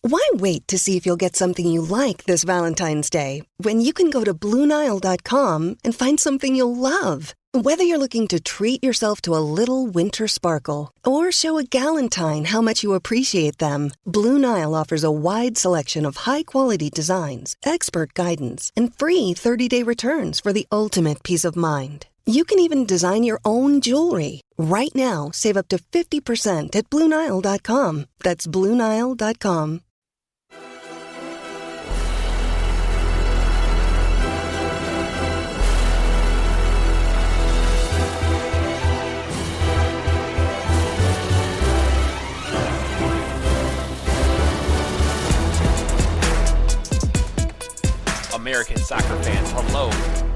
Why wait to see if you'll get something you like this Valentine's Day when you can go to BlueNile.com and find something you'll love? Whether you're looking to treat yourself to a little winter sparkle or show a galentine how much you appreciate them, Blue Nile offers a wide selection of high-quality designs, expert guidance, and free 30-day returns for the ultimate peace of mind. You can even design your own jewelry. Right now, save up to 50% at BlueNile.com. That's BlueNile.com. American soccer fans, hello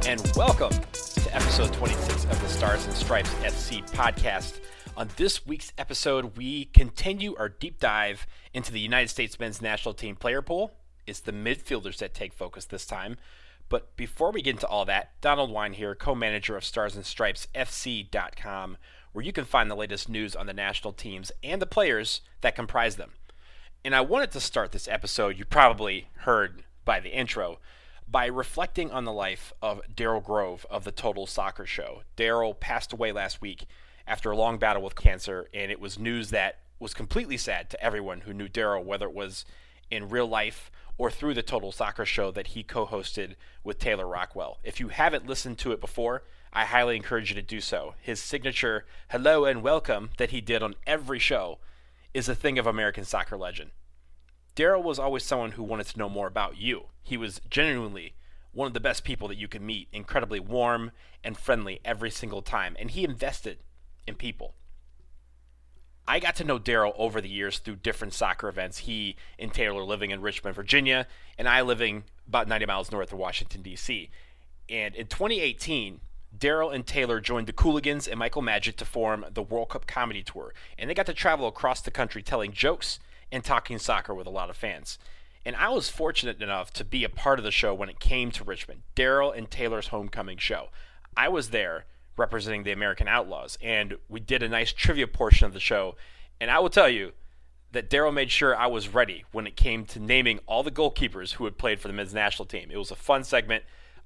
and welcome to episode 26 of the Stars and Stripes FC Podcast. On this week's episode, we continue our deep dive into the United States men's national team player pool. It's the midfielders that take focus this time. But before we get into all that, Donald Wine here, co-manager of Stars and Stripes FC.com, where you can find the latest news on the national teams and the players that comprise them. And I wanted to start this episode, you probably heard by the intro, by reflecting on the life of Daryl Grove of the Total Soccer Show. Daryl passed away last week after a long battle with cancer, and it was news that was completely sad to everyone who knew Daryl, whether it was in real life or through the Total Soccer Show that he co-hosted with Taylor Rockwell. If you haven't listened to it before, I highly encourage you to do so. His signature hello and welcome that he did on every show is a thing of American soccer legend. Daryl was always someone who wanted to know more about you. He was genuinely one of the best people that you could meet, incredibly warm and friendly every single time, and he invested in people. I got to know Daryl over the years through different soccer events. He and Taylor living in Richmond, Virginia, and I living about 90 miles north of Washington, D.C. And in 2018, Daryl and Taylor joined the Cooligans and Michael Magic to form the World Cup Comedy Tour, and they got to travel across the country telling jokes and talking soccer with a lot of fans. And I was fortunate enough to be a part of the show when it came to Richmond, Daryl and Taylor's homecoming show. I was there representing the American Outlaws, and we did a nice trivia portion of the show. And I will tell you that Daryl made sure I was ready when it came to naming all the goalkeepers who had played for the men's national team. It was a fun segment.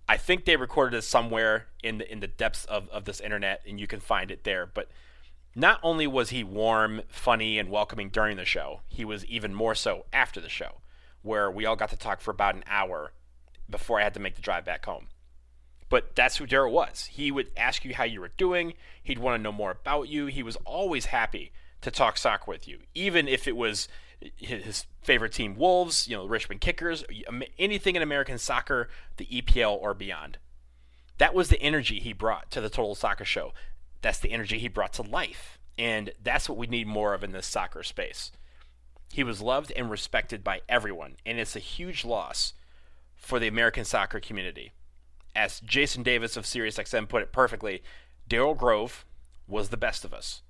I think they recorded it somewhere in the depths of this internet, and you can find it there. But not only was he warm, funny, and welcoming during the show, he was even more so after the show, where we all got to talk for about an hour before I had to make the drive back home. But that's who Daryl was. He would ask you how you were doing. He'd want to know more about you. He was always happy to talk soccer with you, even if it was his favorite team, Wolves, the Richmond Kickers, anything in American soccer, the EPL or beyond. That was the energy he brought to the Total Soccer Show. That's the energy he brought to life, and that's what we need more of in this soccer space. He was loved and respected by everyone, and it's a huge loss for the American soccer community. As Jason Davis of SiriusXM put it perfectly, Daryl Grove was the best of us.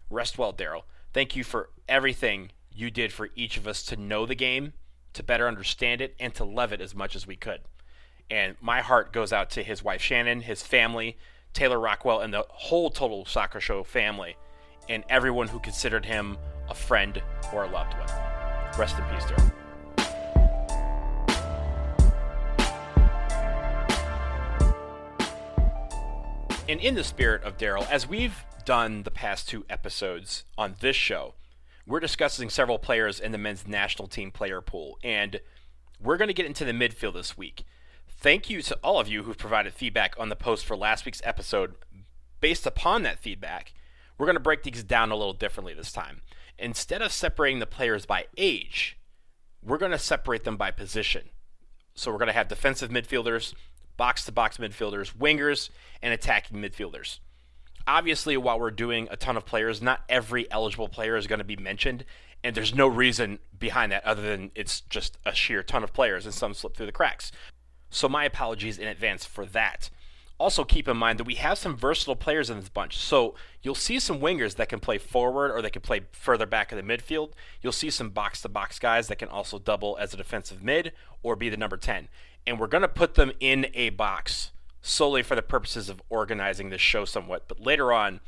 Rest well, Daryl. Thank you for everything you did for each of us to know the game, to better understand it, and to love it as much as we could. And my heart goes out to his wife Shannon, his family, Taylor Rockwell, and the whole Total Soccer Show family, and everyone who considered him a friend or a loved one. Rest in peace, Daryl. And in the spirit of Daryl, as we've done the past two episodes on this show, we're discussing several players in the men's national team player pool, and we're going to get into the midfield this week. Thank you to all of you who've provided feedback on the post for last week's episode. Based upon that feedback, we're going to break these down a little differently this time. Instead of separating the players by age, we're going to separate them by position. So we're going to have defensive midfielders, box-to-box midfielders, wingers, and attacking midfielders. Obviously, while we're doing a ton of players, not every eligible player is going to be mentioned, and there's no reason behind that other than it's just a sheer ton of players and some slip through the cracks. So my apologies in advance for that. Also keep in mind that we have some versatile players in this bunch. So you'll see some wingers that can play forward or they can play further back in the midfield. You'll see some box-to-box guys that can also double as a defensive mid or be the number 10. And we're going to put them in a box solely for the purposes of organizing this show somewhat. But later on,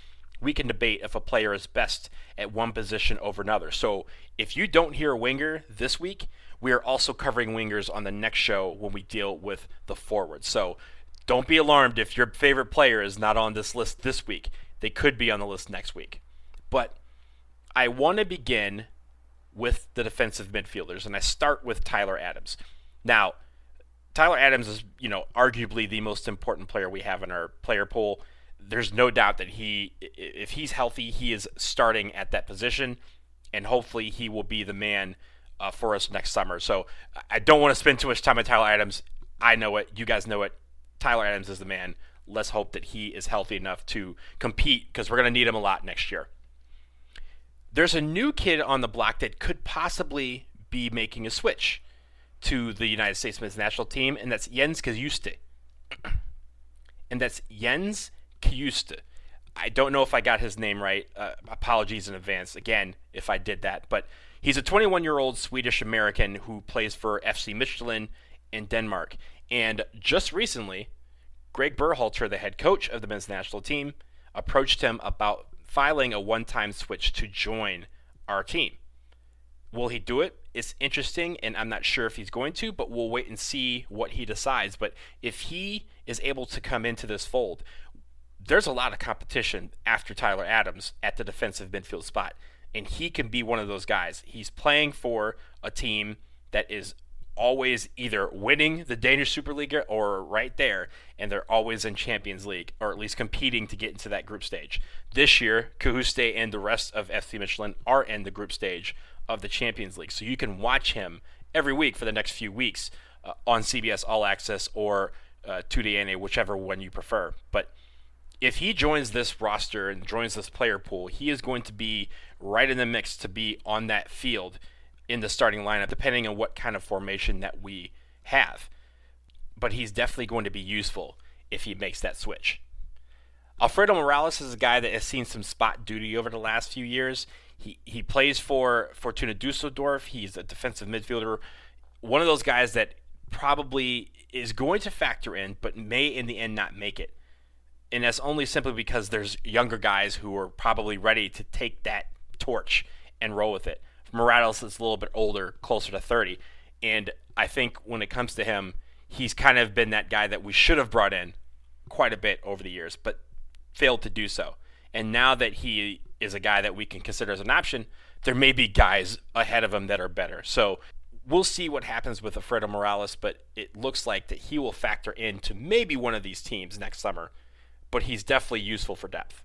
we can debate if a player is best at one position over another. So if you don't hear a winger this week, we are also covering wingers on the next show when we deal with the forwards. So don't be alarmed if your favorite player is not on this list this week. They could be on the list next week. But I want to begin with the defensive midfielders, and I start with Tyler Adams. Now, Tyler Adams is, arguably the most important player we have in our player pool. There's no doubt that if he's healthy, he is starting at that position, and hopefully he will be the man for us next summer. So I don't want to spend too much time on Tyler Adams. I know it. You guys know it. Tyler Adams is the man. Let's hope that he is healthy enough to compete, because we're going to need him a lot next year. There's a new kid on the block that could possibly be making a switch to the United States men's national team, and that's Jens Kajuste. I don't know if I got his name right. Apologies in advance, again, if I did that. But he's a 21-year-old Swedish-American who plays for FC Midtjylland in Denmark. And just recently, Greg Berhalter, the head coach of the men's national team, approached him about filing a one-time switch to join our team. Will he do it? It's interesting, and I'm not sure if he's going to, but we'll wait and see what he decides. But if he is able to come into this fold, there's a lot of competition after Tyler Adams at the defensive midfield spot, and he can be one of those guys. He's playing for a team that is always either winning the Danish Superliga or right there, and they're always in Champions League, or at least competing to get into that group stage. This year, Kajuste and the rest of FC Midtjylland are in the group stage of the Champions League, so you can watch him every week for the next few weeks on CBS All Access or 2DNA, whichever one you prefer. But if he joins this roster and joins this player pool, he is going to be right in the mix to be on that field in the starting lineup, depending on what kind of formation that we have. But he's definitely going to be useful if he makes that switch. Alfredo Morales is a guy that has seen some spot duty over the last few years. He plays for Fortuna Dusseldorf. He's a defensive midfielder. One of those guys that probably is going to factor in, but may in the end not make it. And that's only simply because there's younger guys who are probably ready to take that torch and roll with it. Morales is a little bit older, closer to 30. And I think when it comes to him, he's kind of been that guy that we should have brought in quite a bit over the years, but failed to do so. And now that he is a guy that we can consider as an option, there may be guys ahead of him that are better. So we'll see what happens with Alfredo Morales, but it looks like that he will factor into maybe one of these teams next summer. But he's definitely useful for depth.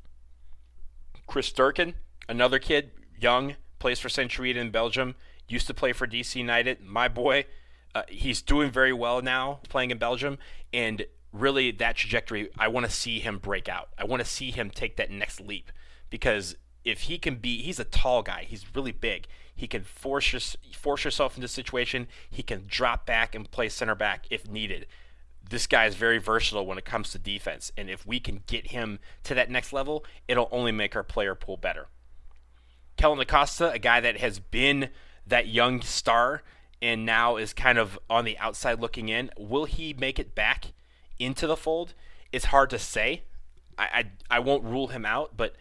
Chris Durkin, another kid, young, plays for Centurion in Belgium, used to play for DC United. My boy, he's doing very well now playing in Belgium, and really that trajectory, I want to see him break out. I want to see him take that next leap, because if he can be, he's a tall guy, he's really big. He can force yourself into a situation. He can drop back and play center back if needed. This guy is very versatile when it comes to defense, and if we can get him to that next level, it'll only make our player pool better. Kellen Acosta, a guy that has been that young star and now is kind of on the outside looking in. Will he make it back into the fold? It's hard to say. I won't rule him out, but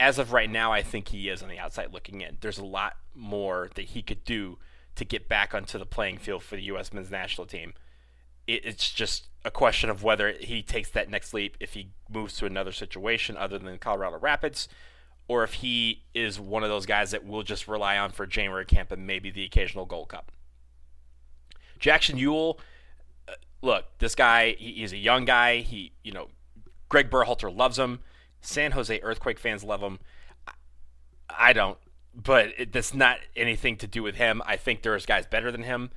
as of right now, I think he is on the outside looking in. There's a lot more that he could do to get back onto the playing field for the U.S. men's national team. It's just a question of whether he takes that next leap if he moves to another situation other than Colorado Rapids, or if he is one of those guys that we'll just rely on for January camp and maybe the occasional Gold Cup. Jackson Ewell, look, this guy, he's a young guy. Greg Berhalter loves him. San Jose Earthquake fans love him. I don't, but that's not anything to do with him. I think there's guys better than him.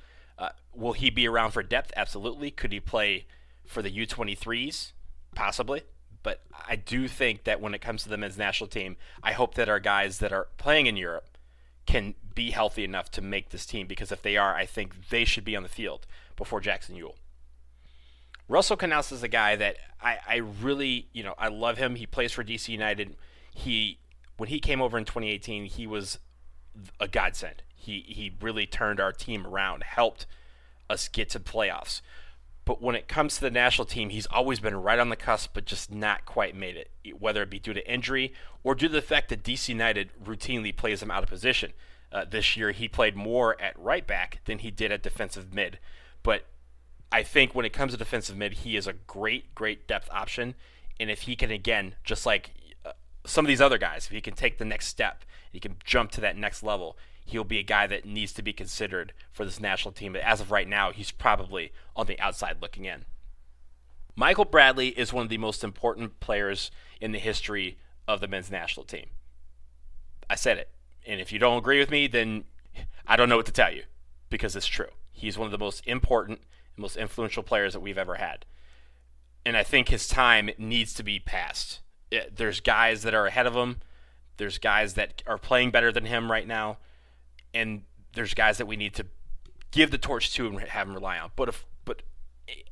Will he be around for depth? Absolutely. Could he play for the U23s? Possibly. But I do think that when it comes to the men's national team, I hope that our guys that are playing in Europe can be healthy enough to make this team, because if they are, I think they should be on the field before Jackson Ewell. Russell Canals is a guy that I really, I love him. He plays for DC United. When he came over in 2018, he was a godsend. He really turned our team around, helped us get to playoffs. But when it comes to the national team, he's always been right on the cusp, but just not quite made it, whether it be due to injury or due to the fact that DC United routinely plays him out of position. This year, he played more at right back than he did at defensive mid. But I think when it comes to defensive mid, he is a great, great depth option. And if he can, again, just like some of these other guys, if he can take the next step, he can jump to that next level, he'll be a guy that needs to be considered for this national team. But as of right now, he's probably on the outside looking in. Michael Bradley is one of the most important players in the history of the men's national team. I said it. And if you don't agree with me, then I don't know what to tell you, because it's true. He's one of the most important and most influential players that we've ever had. And I think his time needs to be passed. There's guys that are ahead of him. There's guys that are playing better than him right now. And there's guys that we need to give the torch to and have him rely on. But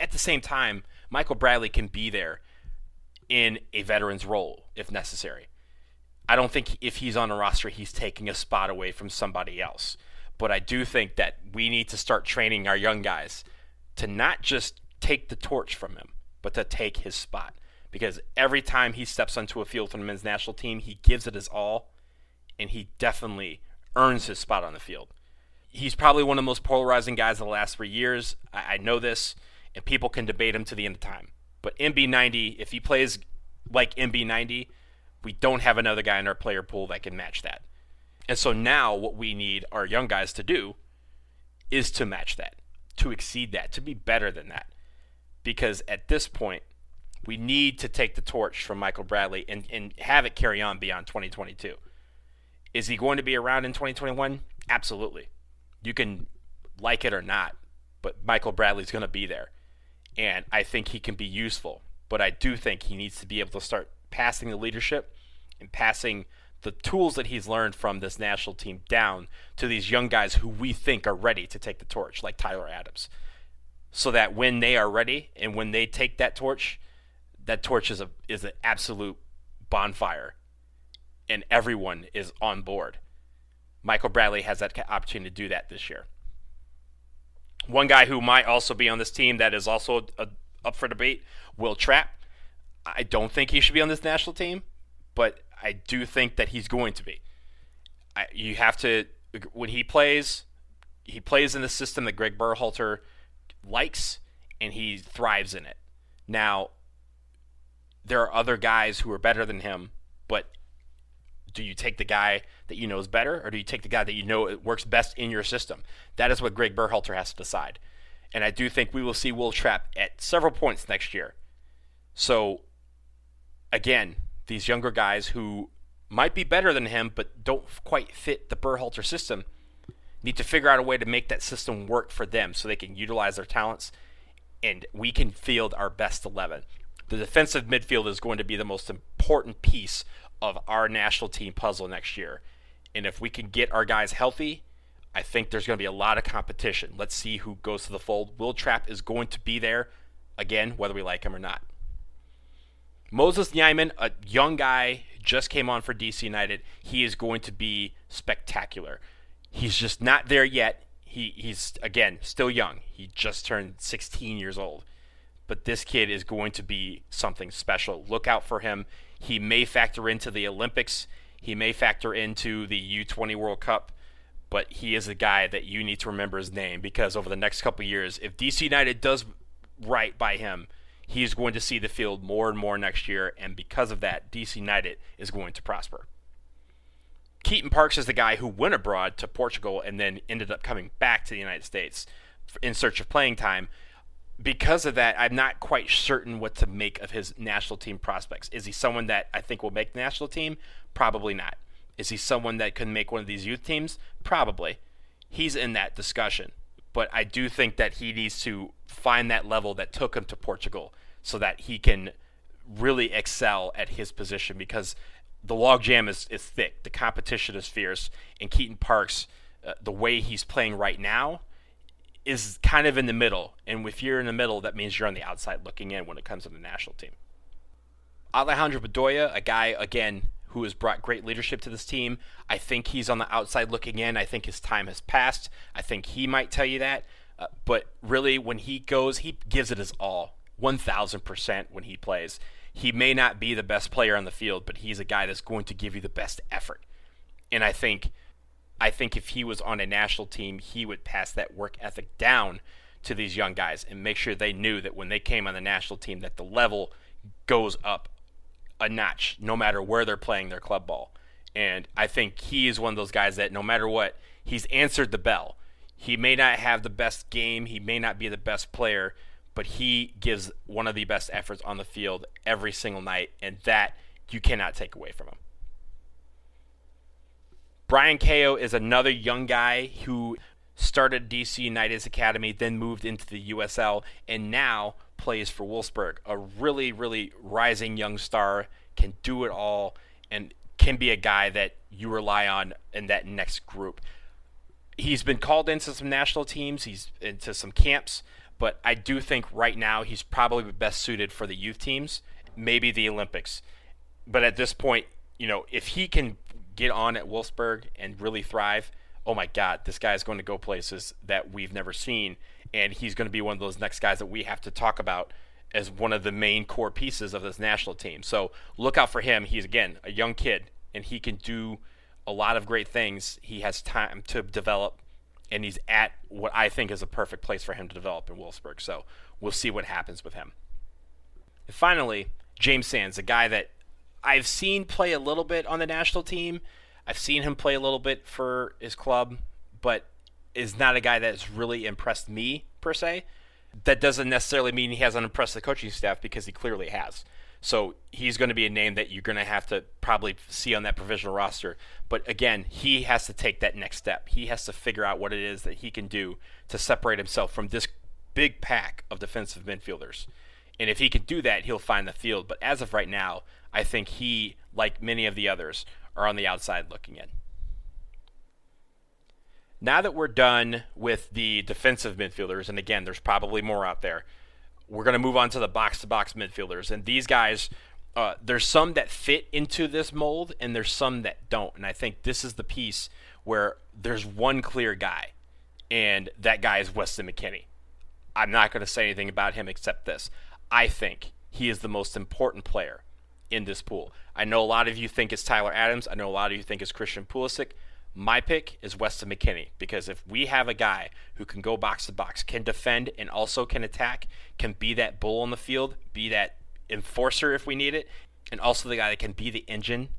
at the same time, Michael Bradley can be there in a veteran's role if necessary. I don't think if he's on a roster, he's taking a spot away from somebody else. But I do think that we need to start training our young guys to not just take the torch from him, but to take his spot. Because every time he steps onto a field for the men's national team, he gives it his all, and he definitely earns his spot on the field. He's probably one of the most polarizing guys of the last 3 years. I know this, and people can debate him to the end of time. But MB90, if he plays like MB90, we don't have another guy in our player pool that can match that. And so now what we need our young guys to do is to match that, to exceed that, to be better than that. Because at this point, we need to take the torch from Michael Bradley and have it carry on beyond 2022. Is he going to be around in 2021? Absolutely. You can like it or not, but Michael Bradley's going to be there. And I think he can be useful. But I do think he needs to be able to start passing the leadership and passing the tools that he's learned from this national team down to these young guys who we think are ready to take the torch, like Tyler Adams. So that when they are ready and when they take that torch is an absolute bonfire and everyone is on board. Michael Bradley has that opportunity to do that this year. One guy who might also be on this team that is also up for debate, Will Trapp. I don't think he should be on this national team, but I do think that he's going to be. You have to, when he plays in the system that Greg Berhalter likes, and he thrives in it. Now, there are other guys who are better than him, but do you take the guy that you know is better, or do you take the guy that you know works best in your system? That is what Greg Berhalter has to decide. And I do think we will see Will Trapp at several points next year. So, again, these younger guys who might be better than him but don't quite fit the Berhalter system need to figure out a way to make that system work for them so they can utilize their talents and we can field our best 11. The defensive midfield is going to be the most important piece of our national team puzzle next year. And if we can get our guys healthy, I think there's going to be a lot of competition. Let's see who goes to the fold. Will Trapp is going to be there, again, whether we like him or not. Moses Nyman, a young guy, just came on for DC United. He is going to be spectacular. He's just not there yet. He's, again, still young. He just turned 16 years old. But this kid is going to be something special. Look out for him. He may factor into the Olympics. He may factor into the U20 World Cup. But he is a guy that you need to remember his name, because over the next couple of years, if DC United does right by him, he's going to see the field more and more next year, and because of that, DC United is going to prosper. Keaton Parks is the guy who went abroad to Portugal and then ended up coming back to the United States in search of playing time. Because of that, I'm not quite certain what to make of his national team prospects. Is he someone that I think will make the national team? Probably not. Is he someone that can make one of these youth teams? Probably. He's in that discussion. But I do think that he needs to find that level that took him to Portugal so that he can really excel at his position, because the logjam is thick. The competition is fierce. And Keaton Parks, the way he's playing right now, is kind of in the middle. And if you're in the middle, that means you're on the outside looking in when it comes to the national team. Alejandro Bedoya, a guy, again, who has brought great leadership to this team. I think he's on the outside looking in. I think his time has passed. I think he might tell you that. But really, when he goes, he gives it his all, 1,000% when he plays. He may not be the best player on the field, but he's a guy that's going to give you the best effort. And I think if he was on a national team, he would pass that work ethic down to these young guys and make sure they knew that when they came on the national team that the level goes up a notch no matter where they're playing their club ball. And I think he is one of those guys that no matter what, he's answered the bell. He may not have the best game, he may not be the best player, but he gives one of the best efforts on the field every single night, and that you cannot take away from him. Brian Kao is another young guy who started DC United's academy, then moved into the USL, and now plays for Wolfsburg. A really, really rising young star, can do it all, and can be a guy that you rely on in that next group. He's been called into some national teams, he's into some camps, but I do think right now he's probably best suited for the youth teams, maybe the Olympics. But at this point, if he can get on at Wolfsburg and really thrive, oh my God, this guy is going to go places that we've never seen, and he's going to be one of those next guys that we have to talk about as one of the main core pieces of this national team. So look out for him. He's, again, a young kid, and he can do a lot of great things. He has time to develop, and he's at what I think is a perfect place for him to develop in Wolfsburg. So we'll see what happens with him. And finally, James Sands, a guy that I've seen play a little bit on the national team. I've seen him play a little bit for his club, but is not a guy that's really impressed me, per se. That doesn't necessarily mean he hasn't impressed the coaching staff, because he clearly has. So he's going to be a name that you're going to have to probably see on that provisional roster. But again, he has to take that next step. He has to figure out what it is that he can do to separate himself from this big pack of defensive midfielders. And if he can do that, he'll find the field. But as of right now, I think he, like many of the others, are on the outside looking in. Now that we're done with the defensive midfielders, and again, there's probably more out there, we're going to move on to the box-to-box midfielders. And these guys, there's some that fit into this mold, and there's some that don't. And I think this is the piece where there's one clear guy, and that guy is Weston McKennie. I'm not going to say anything about him except this. I think he is the most important player in this pool. I know a lot of you think it's Tyler Adams. I know a lot of you think it's Christian Pulisic. My pick is Weston McKennie, because if we have a guy who can go box to box, can defend and also can attack, can be that bull on the field, be that enforcer if we need it, and also the guy that can be the engine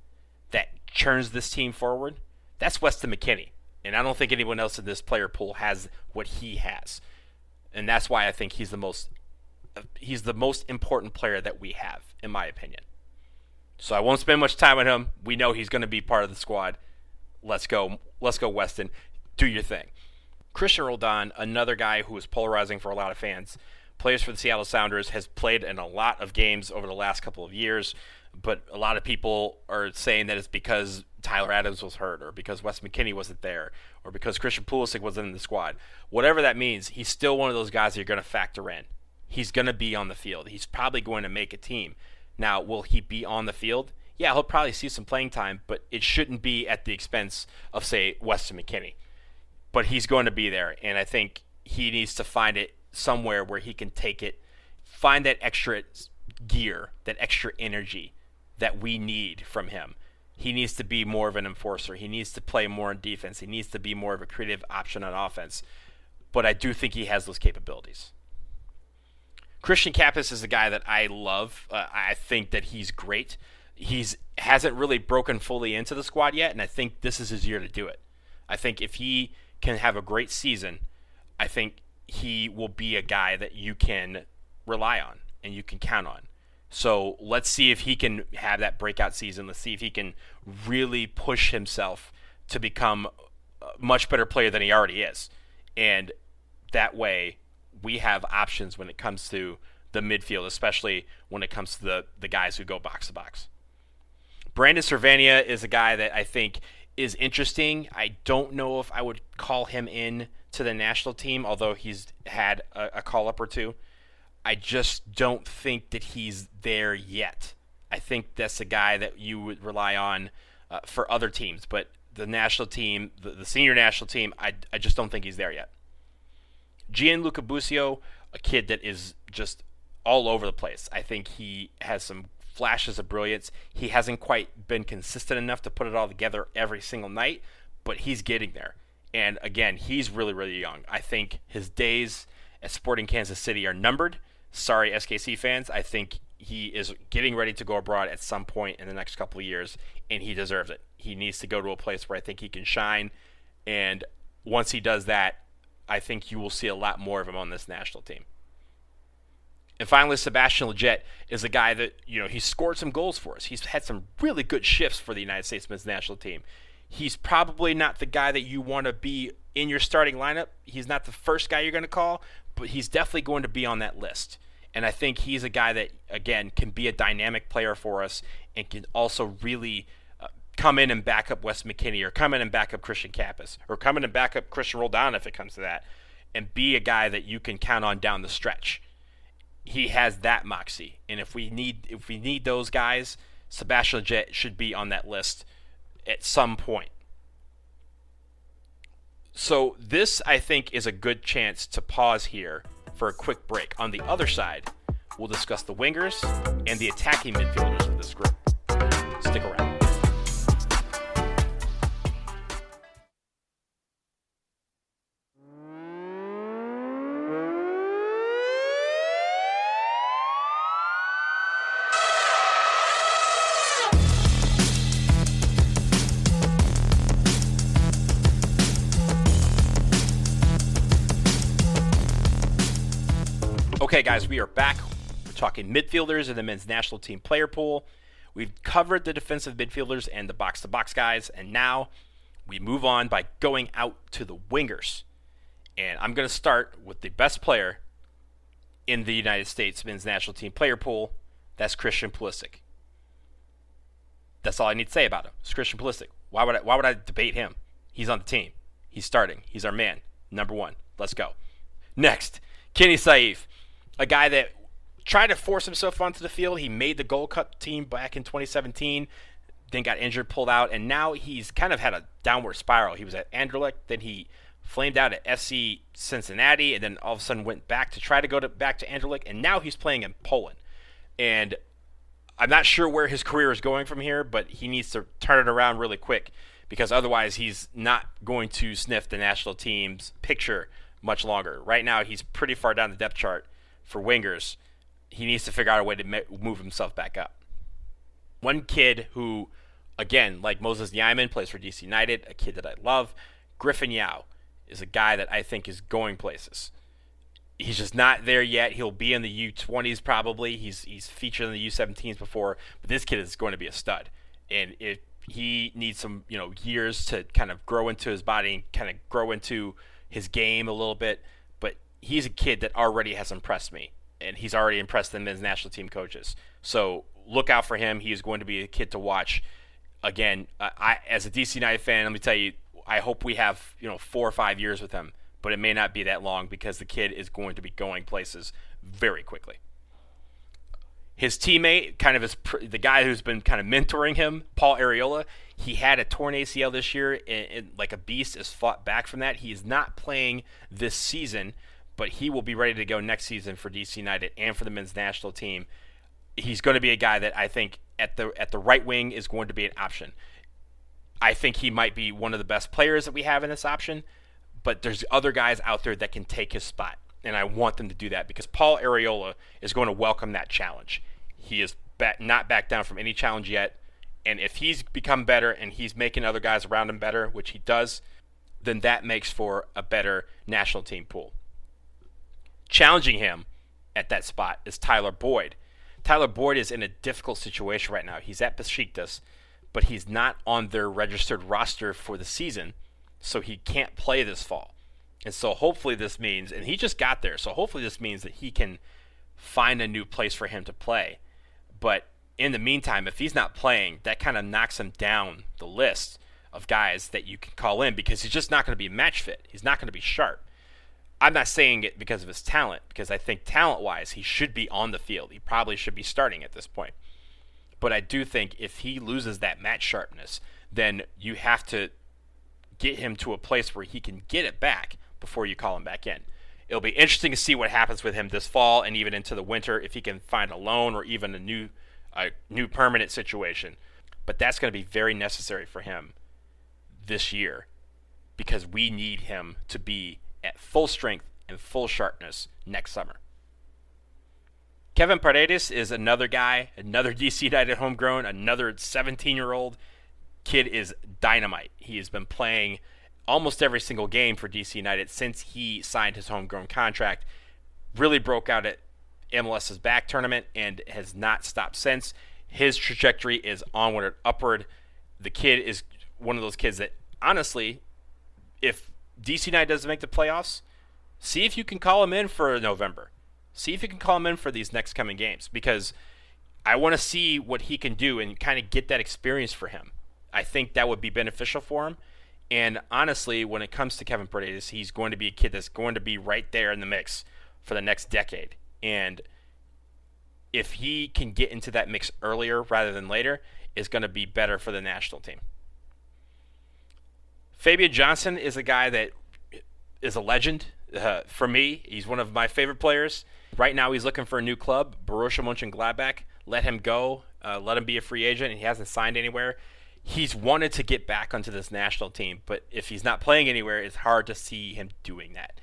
that churns this team forward, that's Weston McKennie. And I don't think anyone else in this player pool has what he has. And that's why I think he's the most important player that we have, in my opinion. So I won't spend much time on him. We know he's going to be part of the squad. Let's go, Weston. Do your thing. Christian Roldan, another guy who is polarizing for a lot of fans, plays for the Seattle Sounders, has played in a lot of games over the last couple of years, but a lot of people are saying that it's because Tyler Adams was hurt, or because Wes McKennie wasn't there, or because Christian Pulisic wasn't in the squad. Whatever that means, he's still one of those guys that you're going to factor in. He's going to be on the field. He's probably going to make a team. Now, will he be on the field? Yeah, he'll probably see some playing time, but it shouldn't be at the expense of, say, Weston McKennie. But he's going to be there, and I think he needs to find it somewhere where he can take it, find that extra gear, that extra energy that we need from him. He needs to be more of an enforcer. He needs to play more in defense. He needs to be more of a creative option on offense. But I do think he has those capabilities. Christian Kappas is a guy that I love. I think that he's great. Hasn't really broken fully into the squad yet, and I think this is his year to do it. I think if he can have a great season, I think he will be a guy that you can rely on and you can count on. So let's see if he can have that breakout season. Let's see if he can really push himself to become a much better player than he already is. And that way we have options when it comes to the midfield, especially when it comes to the guys who go box to box. Brandon Servania is a guy that I think is interesting. I don't know if I would call him in to the national team, although he's had a call-up or two. I just don't think that he's there yet. I think that's a guy that you would rely on for other teams, but the national team, the senior national team, I just don't think he's there yet. Gianluca Busio, a kid that is just all over the place. I think he has some flashes of brilliance. He hasn't quite been consistent enough to put it all together every single night, but he's getting there. And again, he's really, really young. I think his days at Sporting Kansas City are numbered. Sorry, SKC fans. I think he is getting ready to go abroad at some point in the next couple of years, and he deserves it. He needs to go to a place where I think he can shine, and once he does that, I think you will see a lot more of him on this national team. And finally, Sebastian Lletget is a guy that, he scored some goals for us. He's had some really good shifts for the United States men's national team. He's probably not the guy that you want to be in your starting lineup. He's not the first guy you're going to call, but he's definitely going to be on that list. And I think he's a guy that, again, can be a dynamic player for us and can also really come in and back up Wes McKinney, or come in and back up Christian Kappas, or come in and back up Christian Roldan if it comes to that, and be a guy that you can count on down the stretch. He has that moxie, and if we need those guys, Sebastian Lletget should be on that list at some point. So this, I think, is a good chance to pause here for a quick break. On the other side, we'll discuss the wingers and the attacking midfielders of this group. Stick around. Okay, guys, we are back. We're talking midfielders in the men's national team player pool. We've covered the defensive midfielders and the box-to-box guys, and now we move on by going out to the wingers. And I'm going to start with the best player in the United States men's national team player pool. That's Christian Pulisic. That's all I need to say about him. It's Christian Pulisic. Why would I debate him? He's on the team. He's starting. He's our man. Number one. Let's go. Next, Kenny Saif. A guy that tried to force himself onto the field. He made the Gold Cup team back in 2017, then got injured, pulled out, and now he's kind of had a downward spiral. He was at Anderlecht, then he flamed out at FC Cincinnati, and then all of a sudden went back to try to go back to Anderlecht, and now he's playing in Poland. And I'm not sure where his career is going from here, but he needs to turn it around really quick, because otherwise he's not going to sniff the national team's picture much longer. Right now he's pretty far down the depth chart for wingers. He needs to figure out a way to move himself back up. One kid who, again, like Moses Nyman, plays for DC United, a kid that I love, Griffin Yao, is a guy that I think is going places. He's just not there yet. He'll be in the U20s probably. He's featured in the U17s before, but this kid is going to be a stud. And he needs some years to kind of grow into his body and kind of grow into his game a little bit. He's a kid that already has impressed me, and he's already impressed the men's national team coaches. So look out for him. He is going to be a kid to watch. Again, I as a DC United fan, let me tell you, I hope we have 4 or 5 years with him, but it may not be that long because the kid is going to be going places very quickly. His teammate, kind of the guy who's been kind of mentoring him, Paul Arriola, he had a torn ACL this year, and like a beast, has fought back from that. He is not playing this season, but he will be ready to go next season for DC United and for the men's national team. He's going to be a guy that I think at the right wing is going to be an option. I think he might be one of the best players that we have in this option, but there's other guys out there that can take his spot, and I want them to do that because Paul Arriola is going to welcome that challenge. He is not back down from any challenge yet, and if he's become better and he's making other guys around him better, which he does, then that makes for a better national team pool. Challenging him at that spot is Tyler Boyd. Tyler Boyd is in a difficult situation right now. He's at Besiktas, but he's not on their registered roster for the season, so he can't play this fall. And so hopefully this means, and he just got there, so hopefully this means that he can find a new place for him to play. But in the meantime, if he's not playing, that kind of knocks him down the list of guys that you can call in because he's just not going to be match fit. He's not going to be sharp. I'm not saying it because of his talent, because I think talent-wise he should be on the field. He probably should be starting at this point. But I do think if he loses that match sharpness, then you have to get him to a place where he can get it back before you call him back in. it'll be interesting to see what happens with him this fall and even into the winter, if he can find a loan or even a new permanent situation. But that's going to be very necessary for him this year, because we need him to be at full strength and full sharpness next summer. Kevin Paredes is another guy, another DC United homegrown, another 17-year-old. Kid is dynamite. He has been playing almost every single game for DC United since he signed his homegrown contract. Really broke out at MLS's back tournament and has not stopped since. His trajectory is onward, upward. The kid is one of those kids that, honestly, if DC United doesn't make the playoffs, see if you can call him in for November. See if you can call him in for these next coming games, because I want to see what he can do and kind of get that experience for him. I think that would be beneficial for him. And honestly, when it comes to Kevin Paredes, he's going to be a kid that's going to be right there in the mix for the next decade. And if he can get into that mix earlier rather than later, is going to be better for the national team. Fabian Johnson is a guy that is a legend. For me, he's one of my favorite players. Right now, he's looking for a new club. Borussia Mönchengladbach let him go, let him be a free agent, and he hasn't signed anywhere. He's wanted to get back onto this national team, but if he's not playing anywhere, it's hard to see him doing that.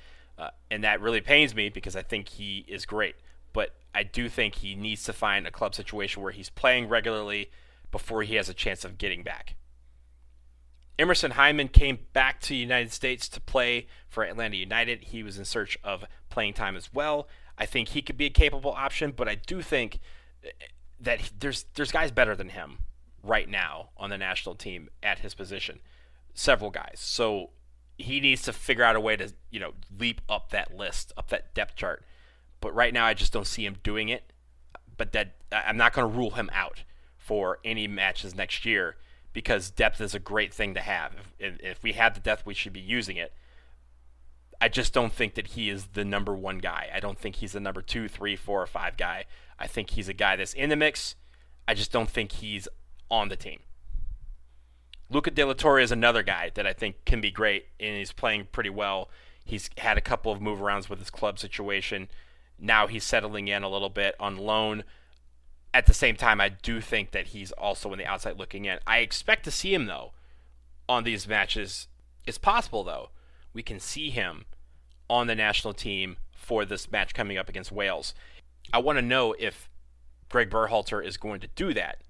And that really pains me, because I think he is great. But I do think he needs to find a club situation where he's playing regularly before he has a chance of getting back. Emerson Hyndman came back to the United States to play for Atlanta United. He was in search of playing time as well. I think he could be a capable option, but I do think that there's guys better than him right now on the national team at his position. Several guys. So he needs to figure out a way to, leap up that list, up that depth chart. But right now I just don't see him doing it. But that I'm not going to rule him out for any matches next year, because depth is a great thing to have. If we have the depth, we should be using it. I just don't think that he is the number one guy. I don't think he's the number 2, 3, 4, or 5 guy. I think he's a guy that's in the mix. I just don't think he's on the team. Luca De La Torre is another guy that I think can be great, and he's playing pretty well. He's had a couple of move-arounds with his club situation. Now he's settling in a little bit on loan. At the same time, I do think that he's also on the outside looking in. I expect to see him, though, on these matches. It's possible, though, we can see him on the national team for this match coming up against Wales. I want to know if Greg Berhalter is going to do that,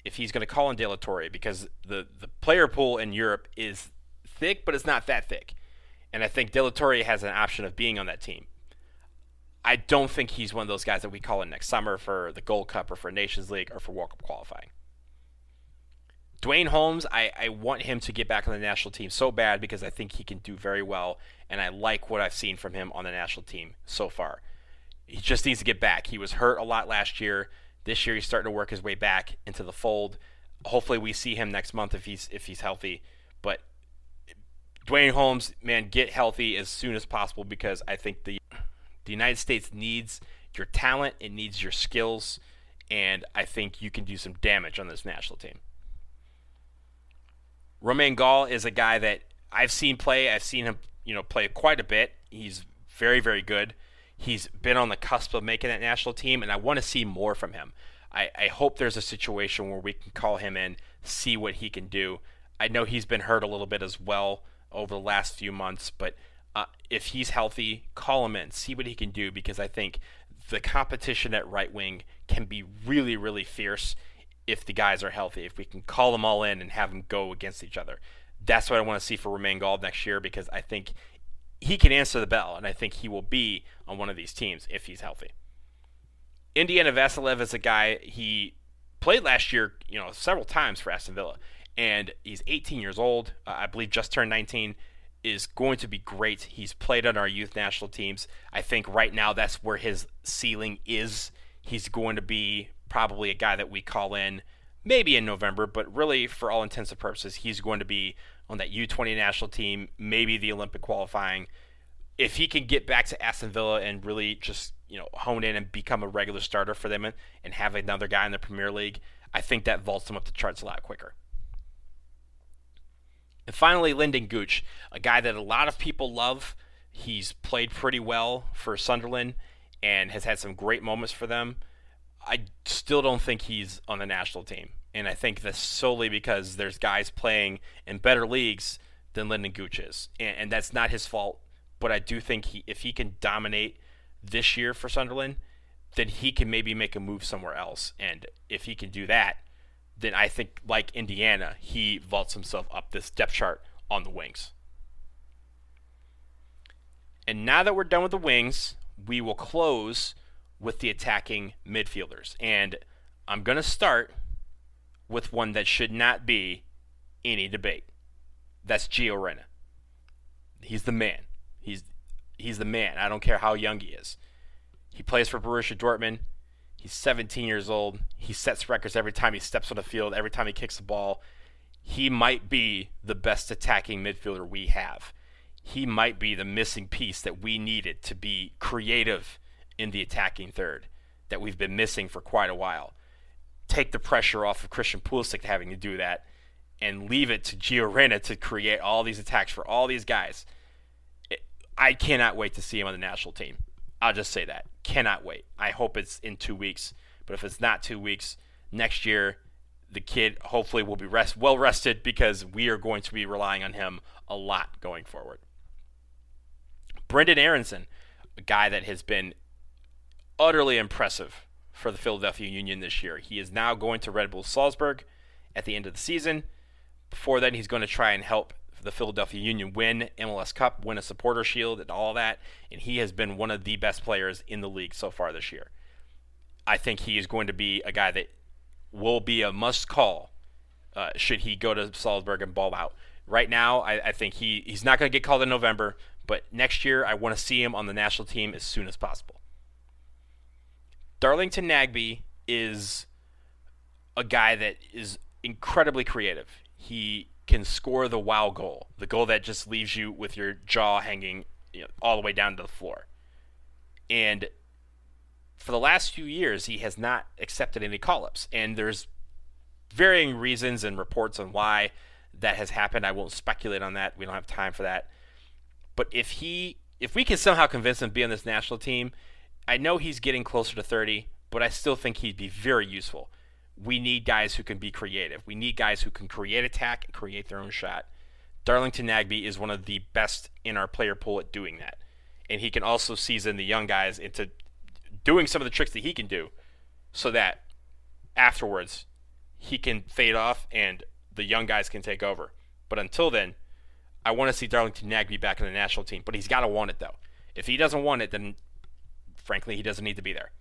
if he's going to call in De La Torre, because the player pool in Europe is thick, but it's not that thick. And I think De La Torre has an option of being on that team. I don't think he's one of those guys that we call in next summer for the Gold Cup or for Nations League or for World Cup qualifying. Dwayne Holmes, I want him to get back on the national team so bad, because I think he can do very well, and I like what I've seen from him on the national team so far. He just needs to get back. He was hurt a lot last year. This year he's starting to work his way back into the fold. Hopefully we see him next month if he's healthy. But Dwayne Holmes, man, get healthy as soon as possible, because I think the United States needs your talent, it needs your skills, and I think you can do some damage on this national team. Romain Gall is a guy that I've seen play. I've seen him, play quite a bit. He's very, very good. He's been on the cusp of making that national team, and I want to see more from him. I hope there's a situation where we can call him in, see what he can do. I know he's been hurt a little bit as well over the last few months, but if he's healthy, call him in, see what he can do, because I think the competition at right wing can be really, really fierce if the guys are healthy, if we can call them all in and have them go against each other. That's what I want to see for Romain Gall next year, because I think he can answer the bell, and I think he will be on one of these teams if he's healthy. Indiana Vasilev is a guy, he played last year, several times for Aston Villa, and he's 18 years old, I believe just turned 19, is going to be great. He's played on our youth national teams. I think right now that's where his ceiling is. He's going to be probably a guy that we call in maybe in November, but really for all intents and purposes, he's going to be on that U20 national team, maybe the Olympic qualifying. If he can get back to Aston Villa and really just, hone in and become a regular starter for them and have another guy in the Premier League, I think that vaults him up the charts a lot quicker. And finally, Lyndon Gooch, a guy that a lot of people love. He's played pretty well for Sunderland and has had some great moments for them. I still don't think he's on the national team. And I think that's solely because there's guys playing in better leagues than Lyndon Gooch is. And that's not his fault. But I do think if he can dominate this year for Sunderland, then he can maybe make a move somewhere else. And if he can do that, then I think, like Indiana, he vaults himself up this depth chart on the wings. And now that we're done with the wings, we will close with the attacking midfielders. And I'm going to start with one that should not be any debate. That's Gio Reyna. He's the man. He's the man. I don't care how young he is. He plays for Borussia Dortmund. He's 17 years old. He sets records every time he steps on the field, every time he kicks the ball. He might be the best attacking midfielder we have. He might be the missing piece that we needed to be creative in the attacking third that we've been missing for quite a while. Take the pressure off of Christian Pulisic having to do that and leave it to Gio Reyna to create all these attacks for all these guys. I cannot wait to see him on the national team. I'll just say that. Cannot wait. I hope it's in 2 weeks. But if it's not 2 weeks, next year, the kid hopefully will be well rested because we are going to be relying on him a lot going forward. Brendan Aronson, a guy that has been utterly impressive for the Philadelphia Union this year. He is now going to Red Bull Salzburg at the end of the season. Before then, he's going to try and help the Philadelphia Union win MLS Cup, win a supporter shield, and all that. And he has been one of the best players in the league so far this year. I think he is going to be a guy that will be a must-call should he go to Salzburg and ball out. Right now, I think he's not going to get called in November, but next year I want to see him on the national team as soon as possible. Darlington Nagbe is a guy that is incredibly creative. He can score the wow goal, the goal that just leaves you with your jaw hanging all the way down to the floor. And for the last few years, he has not accepted any call-ups. And there's varying reasons and reports on why that has happened. I won't speculate on that. We don't have time for that. But if we can somehow convince him to be on this national team, I know he's getting closer to 30, but I still think he'd be very useful. We need guys who can be creative. We need guys who can create attack and create their own shot. Darlington Nagbe is one of the best in our player pool at doing that. And he can also season the young guys into doing some of the tricks that he can do so that afterwards he can fade off and the young guys can take over. But until then, I want to see Darlington Nagbe back in the national team. But he's got to want it, though. If he doesn't want it, then frankly, he doesn't need to be there.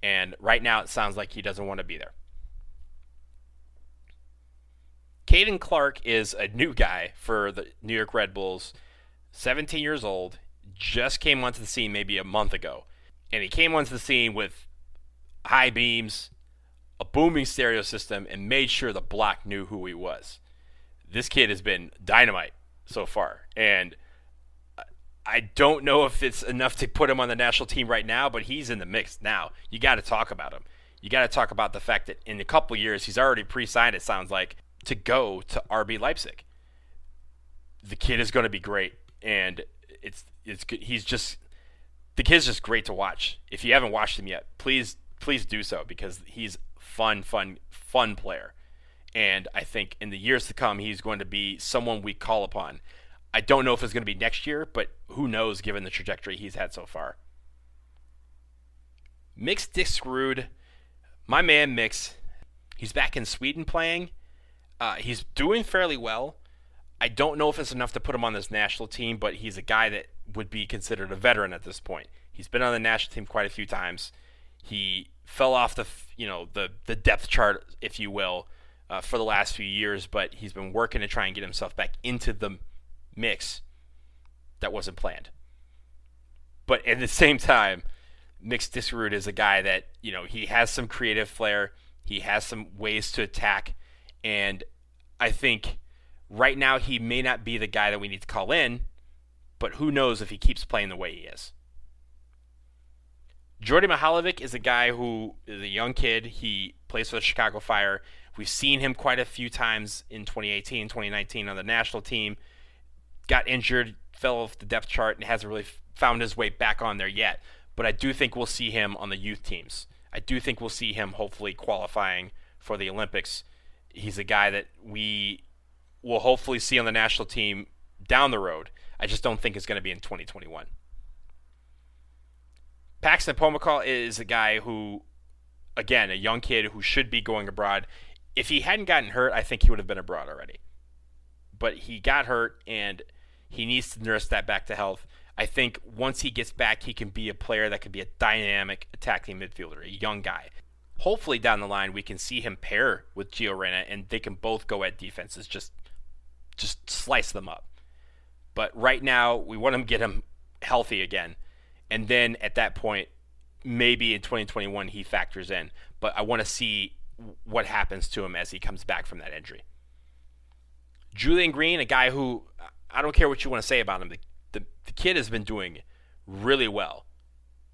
And right now it sounds like he doesn't want to be there. Caden Clark is a new guy for the New York Red Bulls, 17 years old, just came onto the scene maybe a month ago. And he came onto the scene with high beams, a booming stereo system, and made sure the block knew who he was. This kid has been dynamite so far. And I don't know if it's enough to put him on the national team right now, but he's in the mix now. You got to talk about him. You got to talk about the fact that in a couple years, he's already pre-signed, it sounds like, to go to RB Leipzig. The kid is going to be great, and it's good. The kid's just great to watch. If you haven't watched him yet, please do so because he's fun player. And I think in the years to come, he's going to be someone we call upon. I don't know if it's going to be next year, but who knows given the trajectory he's had so far. Mix Diskerud, my man Mix, he's back in Sweden playing. He's doing fairly well. I don't know if it's enough to put him on this national team, but he's a guy that would be considered a veteran at this point. He's been on the national team quite a few times. He fell off the depth chart, if you will, for the last few years, but he's been working to try and get himself back into the mix. That wasn't planned. But at the same time, Mix Diskerud is a guy that, he has some creative flair. He has some ways to attack. And I think right now he may not be the guy that we need to call in, but who knows if he keeps playing the way he is. Jordy Mihalovic is a guy who is a young kid. He plays for the Chicago Fire. We've seen him quite a few times in 2018, 2019 on the national team. Got injured, fell off the depth chart and hasn't really found his way back on there yet. But I do think we'll see him on the youth teams. I do think we'll see him hopefully qualifying for the Olympics. He's a guy that we will hopefully see on the national team down the road. I just don't think it's going to be in 2021. Paxton Pomykal is a guy who, again, a young kid who should be going abroad. If he hadn't gotten hurt, I think he would have been abroad already. But he got hurt, and he needs to nurse that back to health. I think once he gets back, he can be a player that can be a dynamic attacking midfielder, a young guy. Hopefully down the line, we can see him pair with Gio Reyna, and they can both go at defenses, just slice them up. But right now, we want to get him healthy again. And then at that point, maybe in 2021 he factors in. But I want to see what happens to him as he comes back from that injury. Julian Green, a guy who, I don't care what you want to say about him, the kid has been doing really well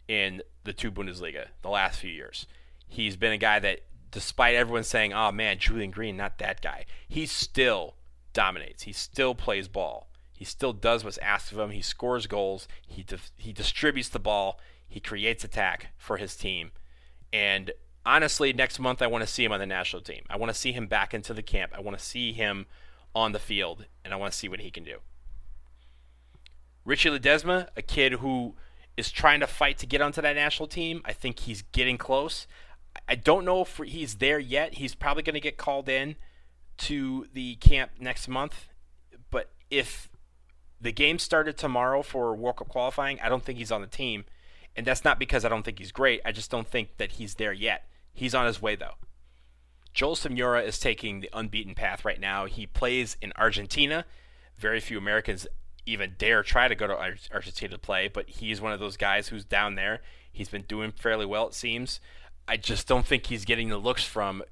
in the 2 Bundesliga the last few years. He's been a guy that, despite everyone saying, oh man, Julian Green, not that guy, he still dominates. He still plays ball. He still does what's asked of him. He scores goals. He distributes the ball. He creates attack for his team. And honestly, next month I want to see him on the national team. I want to see him back into the camp. I want to see him on the field, and I want to see what he can do. Richie Ledesma, a kid who is trying to fight to get onto that national team. I think he's getting close. I don't know if he's there yet. He's probably going to get called in to the camp next month. But if the game started tomorrow for World Cup qualifying, I don't think he's on the team. And that's not because I don't think he's great. I just don't think that he's there yet. He's on his way, though. Joel Simura is taking the unbeaten path right now. He plays in Argentina. Very few Americans even dare try to go to Argentina to play, but he's one of those guys who's down there. He's been doing fairly well, it seems. I just don't think he's getting the looks from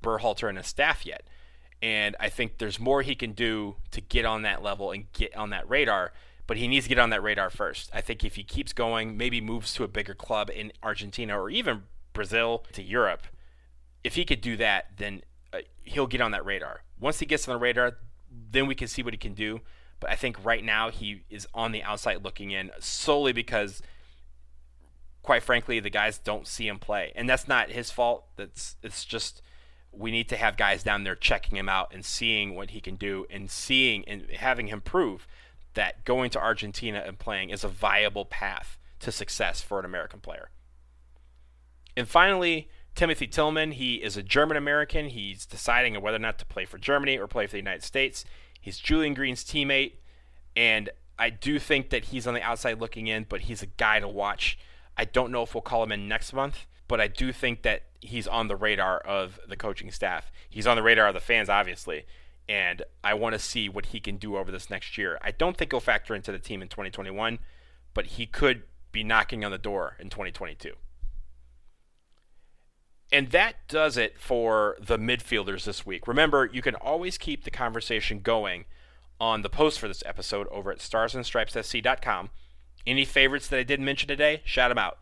Berhalter and his staff yet. And I think there's more he can do to get on that level and get on that radar, but he needs to get on that radar first. I think if he keeps going, maybe moves to a bigger club in Argentina or even Brazil to Europe, if he could do that, then he'll get on that radar. Once he gets on the radar, then we can see what he can do. But I think right now he is on the outside looking in solely because, quite frankly, the guys don't see him play. And that's not his fault. It's just we need to have guys down there checking him out and seeing what he can do and seeing and having him prove that going to Argentina and playing is a viable path to success for an American player. And finally, Timothy Tillman. He is a German-American. He's deciding whether or not to play for Germany or play for the United States. He's Julian Green's teammate, and I do think that he's on the outside looking in, but he's a guy to watch. I don't know if we'll call him in next month, but I do think that he's on the radar of the coaching staff. He's on the radar of the fans, obviously, and I want to see what he can do over this next year. I don't think he'll factor into the team in 2021, but he could be knocking on the door in 2022. And that does it for the midfielders this week. Remember, you can always keep the conversation going on the post for this episode over at starsandstripessc.com. Any favorites that I didn't mention today, shout them out.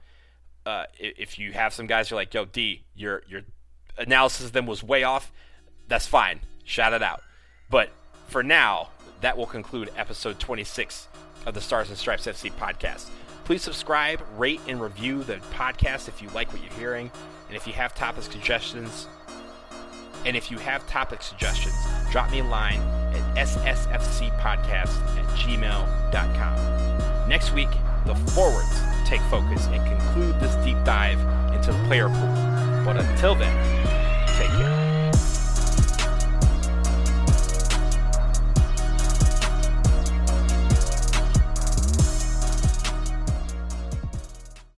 If you have some guys you're like, yo, D, your analysis of them was way off, that's fine. Shout it out. But for now, that will conclude episode 26 of the Stars and Stripes FC podcast. Please subscribe, rate, and review the podcast if you like what you're hearing. And if you have topic suggestions, drop me a line at ssfcpodcast@gmail.com. Next week, the forwards take focus and conclude this deep dive into the player pool. But until then, take care.